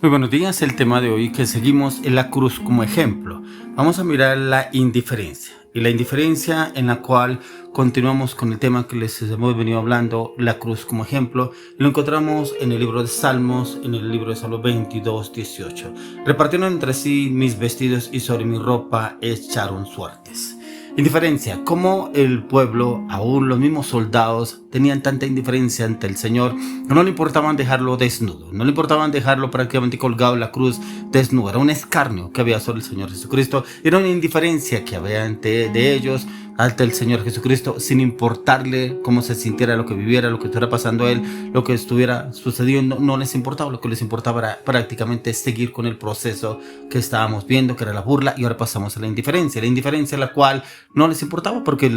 Muy buenos días, el tema de hoy que seguimos es la cruz como ejemplo. Vamos a mirar la indiferencia y la indiferencia en la cual continuamos con el tema que les hemos venido hablando, la cruz como ejemplo. Lo encontramos en el libro de Salmos, en el libro de Salmos 22:18. Repartieron entre sí mis vestidos y sobre mi ropa echaron suertes. Indiferencia, como el pueblo, aún los mismos soldados, tenían tanta indiferencia ante el Señor que no le importaban dejarlo desnudo, no le importaban dejarlo prácticamente colgado en la cruz desnudo. Era un escarnio que había sobre el Señor Jesucristo, era una indiferencia que había de ellos ante el Señor Jesucristo, sin importarle cómo se sintiera, lo que viviera, lo que estuviera pasando a él, lo que estuviera sucediendo, no les importaba. Lo que les importaba era prácticamente seguir con el proceso que estábamos viendo, que era la burla, y ahora pasamos a la indiferencia la cual no les importaba, porque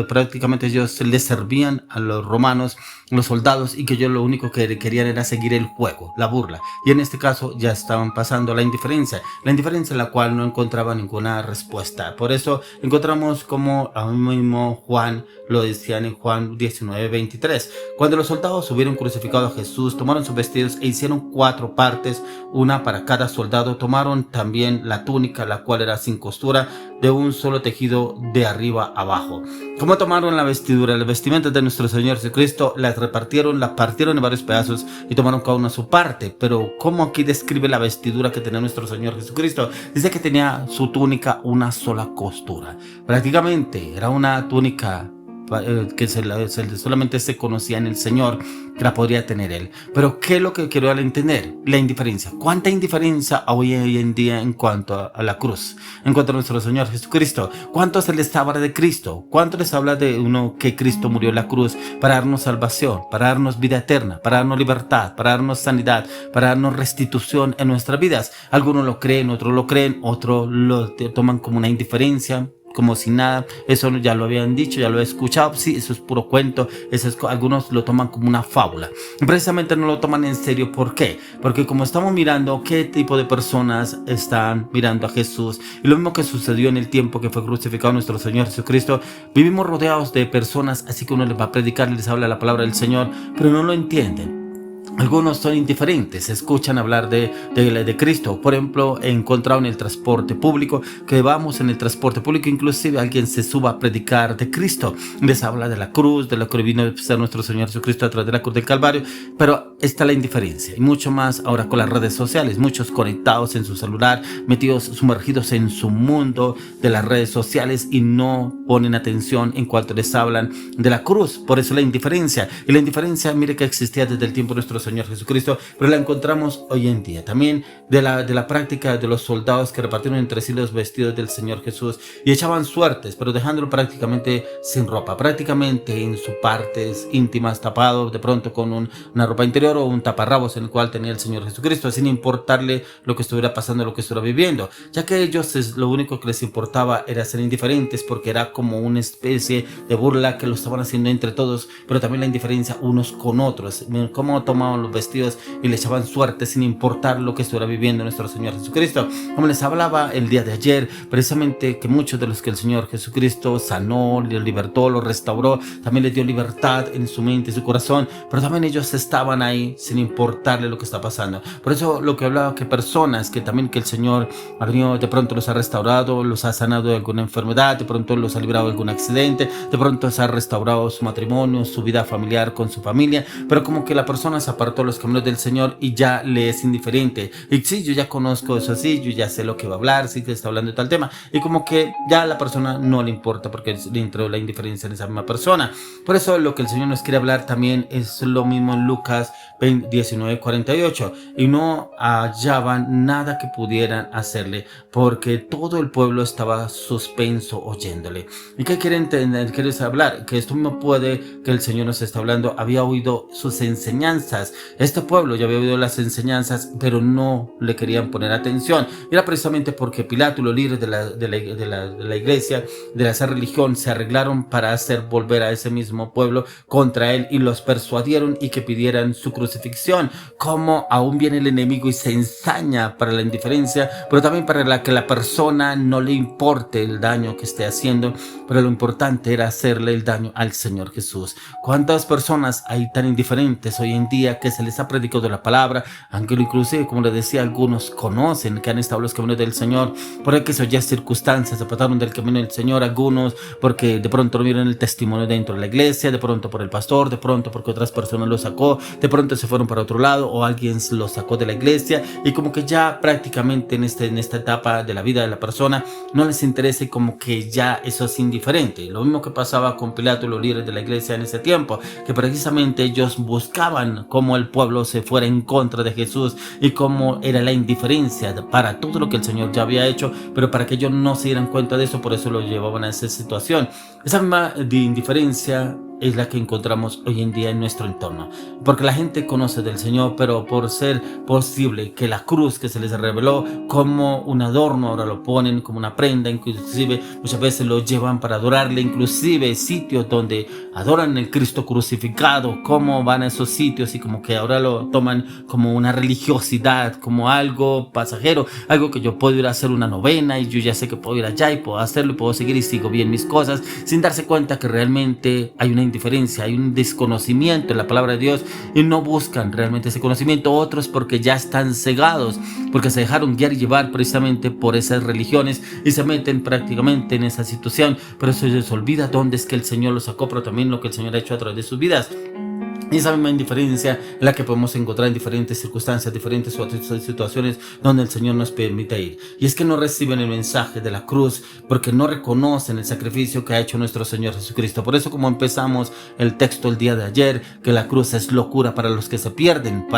prácticamente ellos les servían a los romanos, los soldados, y que ellos lo único que querían era seguir el juego, la burla, y en este caso ya estaban pasando a la indiferencia en la cual no encontraba ninguna respuesta. Por eso encontramos como aún mismo Juan lo decían en Juan 19:23. Cuando los soldados hubieron crucificado a Jesús, tomaron sus vestidos e hicieron 4 partes, una para cada soldado. Tomaron también la túnica, la cual era sin costura, de un solo tejido de arriba abajo. ¿Cómo tomaron la vestidura, las vestimentas de nuestro Señor Jesucristo? Las repartieron, las partieron en varios pedazos y tomaron cada una su parte. Pero ¿cómo aquí describe la vestidura que tenía nuestro Señor Jesucristo? Dice que tenía su túnica una sola costura. Prácticamente era una túnica que solamente se conocía en el Señor, que la podría tener él. Pero ¿qué es lo que quiero entender? La indiferencia. ¿Cuánta indiferencia hoy en día en cuanto a la cruz, en cuanto a nuestro Señor Jesucristo? ¿Cuánto se les habla de Cristo? ¿Cuánto les habla de uno que Cristo murió en la cruz para darnos salvación, para darnos vida eterna, para darnos libertad, para darnos sanidad, para darnos restitución en nuestras vidas? Algunos lo creen, otros lo toman como una indiferencia, como si nada. Eso ya lo habían dicho, ya lo he escuchado. Sí, eso es puro cuento. Algunos lo toman como una fábula. Y precisamente no lo toman en serio. ¿Por qué? Porque como estamos mirando qué tipo de personas están mirando a Jesús, y lo mismo que sucedió en el tiempo que fue crucificado nuestro Señor Jesucristo, vivimos rodeados de personas, así que uno les va a predicar, les habla la palabra del Señor, pero no lo entienden. Algunos son indiferentes, escuchan hablar de Cristo. Por ejemplo, he encontrado en el transporte público, que vamos en el transporte público, inclusive alguien se suba a predicar de Cristo, les habla de la cruz, de lo que vino a ser nuestro Señor Jesucristo a través de la cruz del Calvario, pero está la indiferencia. Y mucho más ahora con las redes sociales, muchos conectados en su celular, metidos, sumergidos en su mundo de las redes sociales, y no ponen atención en cuanto les hablan de la cruz. Por eso la indiferencia. Y la indiferencia, mire, que existía desde el tiempo de nuestro Señor Jesucristo, pero la encontramos hoy en día. También de la práctica de los soldados que repartieron entre sí los vestidos del Señor Jesús y echaban suertes, pero dejándolo prácticamente sin ropa, prácticamente en sus partes íntimas, tapado de pronto con una ropa interior o un taparrabos en el cual tenía el Señor Jesucristo, sin importarle lo que estuviera pasando, lo que estuviera viviendo, ya que ellos lo único que les importaba era ser indiferentes, porque era como una especie de burla que lo estaban haciendo entre todos, pero también la indiferencia unos con otros. Cómo tomaban los vestidos y le echaban suerte sin importar lo que estuviera viviendo nuestro Señor Jesucristo. Como les hablaba el día de ayer, precisamente que muchos de los que el Señor Jesucristo sanó, les libertó, los restauró, también les dio libertad en su mente y su corazón, pero también ellos estaban ahí sin importarle lo que está pasando. Por eso lo que hablaba, que personas que también que el Señor ha venido, de pronto los ha restaurado, los ha sanado de alguna enfermedad, de pronto los ha librado de algún accidente, de pronto se ha restaurado su matrimonio, su vida familiar con su familia, pero como que la persona se apartó los caminos del Señor y ya le es indiferente. Y sí, yo ya conozco eso así, yo ya sé lo que va a hablar, sí que está hablando de tal tema, y como que ya a la persona no le importa, porque le entró la indiferencia en esa misma persona. Por eso lo que el Señor nos quiere hablar también es lo mismo en Lucas 19:48, y no hallaban nada que pudieran hacerle, porque todo el pueblo estaba suspenso oyéndole. ¿Y qué quiere entender? ¿Quieres hablar? Que esto mismo puede que el Señor nos está hablando. Había oído sus enseñanzas. Este pueblo ya había oído las enseñanzas, pero no le querían poner atención. Y era precisamente porque Pilato y los líderes de la iglesia, de esa religión, se arreglaron para hacer volver a ese mismo pueblo contra él, y los persuadieron y que pidieran su crucifixión crucifixión, cómo aún viene el enemigo y se ensaña para la indiferencia, pero también para que la persona no le importe el daño que esté haciendo, pero lo importante era hacerle el daño al Señor Jesús. ¿Cuántas personas hay tan indiferentes hoy en día que se les ha predicado la palabra, aunque inclusive, como les decía, algunos conocen que han estado los caminos del Señor, por que eso ya circunstancias, se apartaron del camino del Señor, algunos porque de pronto no vieron el testimonio dentro de la iglesia, de pronto por el pastor, de pronto porque otras personas lo sacó, de pronto se fueron para otro lado o alguien lo sacó de la iglesia y como que ya prácticamente en esta etapa de la vida de la persona no les interesa y como que ya eso es indiferente. Lo mismo que pasaba con Pilato y los líderes de la iglesia en ese tiempo, que precisamente ellos buscaban cómo el pueblo se fuera en contra de Jesús y cómo era la indiferencia para todo lo que el Señor ya había hecho, pero para que ellos no se dieran cuenta de eso, por eso lo llevaban a esa situación. Esa misma de indiferencia es la que encontramos hoy en día en nuestro entorno, porque la gente conoce del Señor, pero por ser posible que la cruz que se les reveló como un adorno, ahora lo ponen como una prenda, inclusive muchas veces lo llevan para adorarle, inclusive sitios donde adoran el Cristo crucificado, como van a esos sitios y como que ahora lo toman como una religiosidad, como algo pasajero, algo que yo puedo ir a hacer una novena y yo ya sé que puedo ir allá y puedo hacerlo y puedo seguir y sigo bien mis cosas, sin darse cuenta que realmente hay una indiferencia, hay un desconocimiento en la palabra de Dios y no buscan realmente ese conocimiento. Otros porque ya están cegados, porque se dejaron guiar y llevar precisamente por esas religiones y se meten prácticamente en esa situación, pero se les olvida dónde es que el Señor los sacó, pero también lo que el Señor ha hecho a través de sus vidas. Y esa misma indiferencia es la que podemos encontrar en diferentes circunstancias, diferentes situaciones donde el Señor nos permite ir. Y es que no reciben el mensaje de la cruz porque no reconocen el sacrificio que ha hecho nuestro Señor Jesucristo. Por eso, como empezamos el texto el día de ayer, que la cruz es locura para los que se pierden,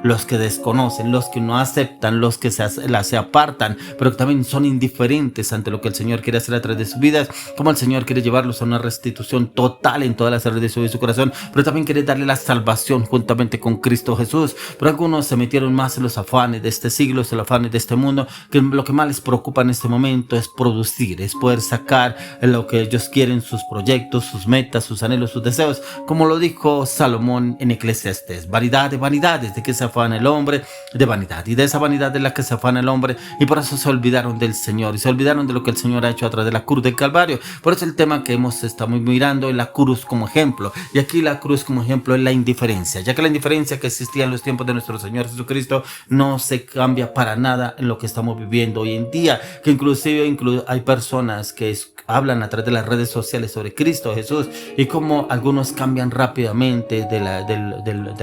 los que desconocen, los que no aceptan, los que se apartan, pero que también son indiferentes ante lo que el Señor quiere hacer a través de sus vidas, como el Señor quiere llevarlos a una restitución total en todas las áreas de su corazón, pero también quiere darle la salvación juntamente con Cristo Jesús. Pero algunos se metieron más en los afanes de este siglo, en los afanes de este mundo, que lo que más les preocupa en este momento es producir, es poder sacar lo que ellos quieren, sus proyectos, sus metas, sus anhelos, sus deseos, como lo dijo Salomón en Eclesiastés: vanidad de vanidades, de que se afana el hombre, de vanidad, y de esa vanidad de la que se afana el hombre, y por eso se olvidaron del Señor y se olvidaron de lo que el Señor ha hecho a través de la cruz del Calvario. Por eso el tema que hemos estado mirando es la cruz como ejemplo, y aquí la cruz como ejemplo es la indiferencia, ya que la indiferencia que existía en los tiempos de nuestro Señor Jesucristo no se cambia para nada en lo que estamos viviendo hoy en día, que inclusive hay personas que hablan a través de las redes sociales sobre Cristo Jesús y como algunos cambian rápidamente de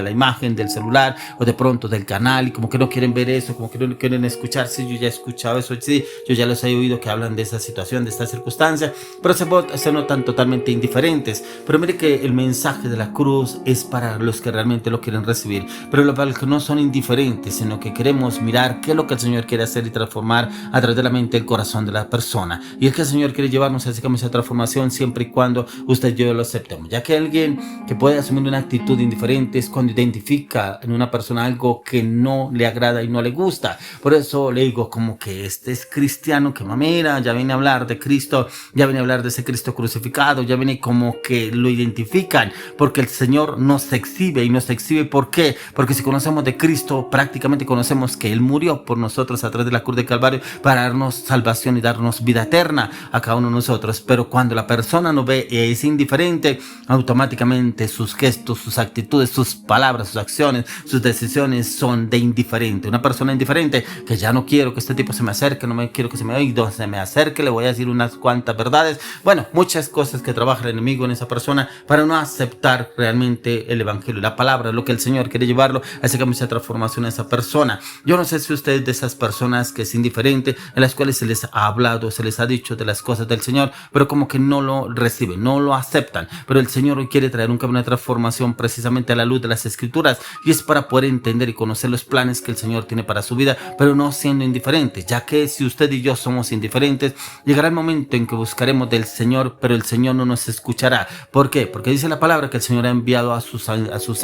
la imagen del celular o de pronto del canal, y como que no quieren ver eso, como que no quieren escuchar. Sí, yo ya he escuchado eso, sí, yo ya los he oído que hablan de esa situación, de esta circunstancia, pero se notan totalmente indiferentes. Pero mire que el mensaje de la cruz es para los que realmente lo quieren recibir, pero para los que no son indiferentes, sino que queremos mirar qué es lo que el Señor quiere hacer y transformar a través de la mente, el corazón de la persona. Y es que el Señor quiere llevarnos a esa transformación siempre y cuando usted y yo lo aceptemos, ya que alguien que puede asumir una actitud indiferente es cuando identifica en una persona algo que no le agrada y no le gusta. Por eso le digo, como que este es cristiano que mamera, ya viene a hablar de Cristo, ya viene a hablar de ese Cristo crucificado, ya viene como que lo identifican, porque el Señor nos exhibe, y nos exhibe ¿por qué? Porque si conocemos de Cristo, prácticamente conocemos que Él murió por nosotros a través de la cruz del Calvario para darnos salvación y darnos vida eterna a cada uno de nosotros. Pero cuando la persona no ve y es indiferente, automáticamente sus gestos, sus actitudes, sus palabras, sus acciones, sus decisiones son de indiferente. Una persona indiferente que ya no quiero que este tipo se me acerque, no me quiero que se me oiga, se me acerque, le voy a decir unas cuantas verdades. Bueno, muchas cosas que trabaja el enemigo en esa persona para no aceptar realmente el evangelio, la palabra, lo que el Señor quiere llevarlo a ese cambio, esa transformación a esa persona. Yo no sé si usted es de esas personas que es indiferente, en las cuales se les ha hablado, se les ha dicho de las cosas del Señor, pero como que no lo reciben, no lo aceptan. Pero el Señor hoy quiere traer un cambio, una transformación precisamente a la luz de las Escrituras, y es para poder entender y conocer los planes que el Señor tiene para su vida, pero no siendo indiferentes, ya que si usted y yo somos indiferentes, llegará el momento en que buscaremos del Señor, pero el Señor no nos escuchará. ¿Por qué? Porque dice la palabra que el Señor ha enviado a sus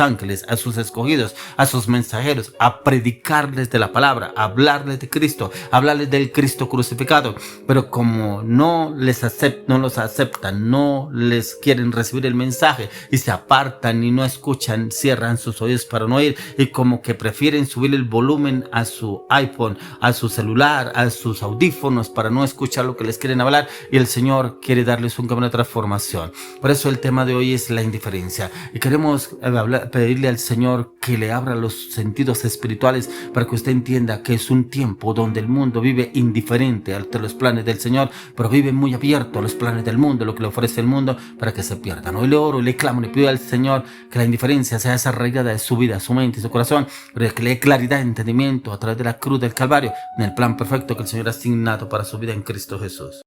ángeles, a sus escogidos, a sus mensajeros, a predicarles de la palabra, a hablarles de Cristo, a hablarles del Cristo crucificado. Pero como no los aceptan, no les quieren recibir el mensaje y se apartan y no escuchan, cierran sus oídos para no oír, y como que prefieren subir el volumen a su iPhone, a su celular, a sus audífonos para no escuchar lo que les quieren hablar, y el Señor quiere darles un camino de transformación. Por eso el tema de hoy es la indiferencia, y queremos pedirle al Señor que le abra los sentidos espirituales para que usted entienda que es un tiempo donde el mundo vive indiferente ante los planes del Señor, pero vive muy abierto a los planes del mundo, lo que le ofrece el mundo, para que se pierdan. Hoy le oro y le clamo, le pido al Señor que la indiferencia sea desarraigada de su vida, su mente y su corazón, pero que le dé claridad y entendimiento a través de la cruz del Calvario, en el plan perfecto que el Señor ha asignado para su vida en Cristo Jesús.